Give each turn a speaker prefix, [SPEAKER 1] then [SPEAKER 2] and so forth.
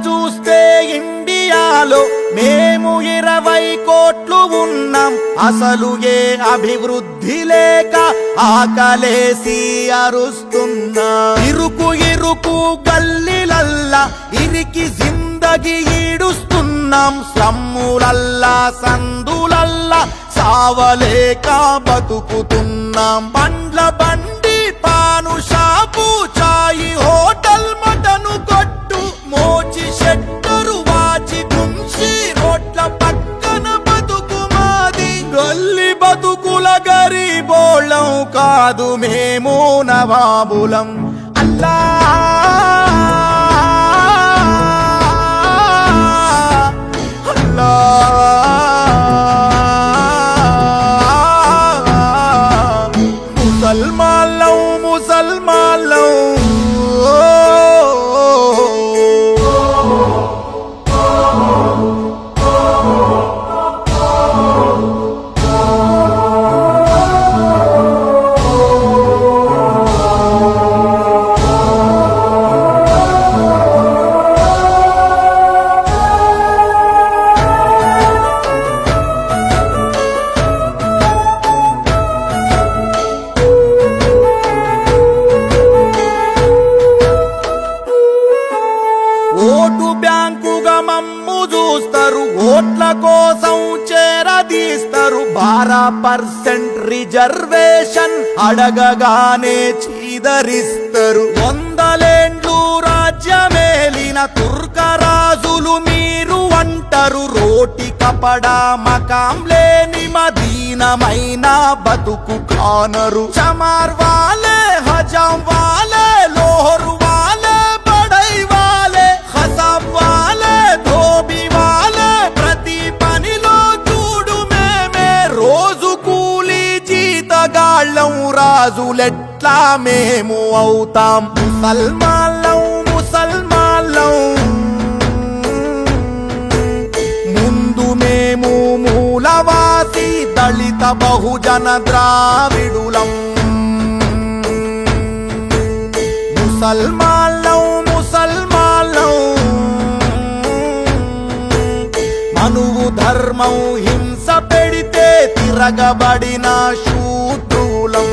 [SPEAKER 1] చూస్తే ఇండియాలో మేము 20 కోట్లు ఉన్నాం. అసలు ఏ అభివృద్ధి లేక ఆకలేసి అరుస్తున్నా. ఇరుకు ఇరుకు గల్లీలల్లా ఇరికి జిందగీ ఈడుస్తున్నాం. స్లమ్ములల్లా సందులల్లా సావలేక బతుకుతున్నాం. బండ్ల బండి పాను షాపు చాయి హోటల్ మటను కొట్టు మోచి షెట్టరు వాచి గుంసి రోడ్ల పక్కన బతుకు మాది. గల్లి బతుకుల గరీబోళ్ళం కాదు మేము నవాబులం. అల్లా అల్లా ముసల్మాన్లం ముసల్మాన్లం ఓటు బ్యాంకుగా మమ్ము చూస్తారు. ఓట్ల కోసం చేరదీస్తారు. 12% రిజర్వేషన్ అడగగానే చీదరిస్తారు. 100 రాజ్యమేలిన తుర్కరాజులు మీరు అంటారు. రోటి కపడా మకాం లేని మదీనమైన బతుకు కానరు. చమార్ వాలే హజాం వాలే లోహరు వాలే బడై వాలే ఖసాబ్ వాలే ధోబి వాలే ప్రతి పనిలో చూడు మేమే. రోజు కూలి జీతగాళ్ళం రాజులెట్లా మేము అవుతాం. ముసల్మాన్లం ముసల్మాన్లం ముందు మేము మూలవాసి దళిత బహుజన ద్రావిడులం. ముసల్మాన్లం ముసల్మాన్లం మనువు ధర్మం హింస పెడితే తిరగబడిన శూద్రులం.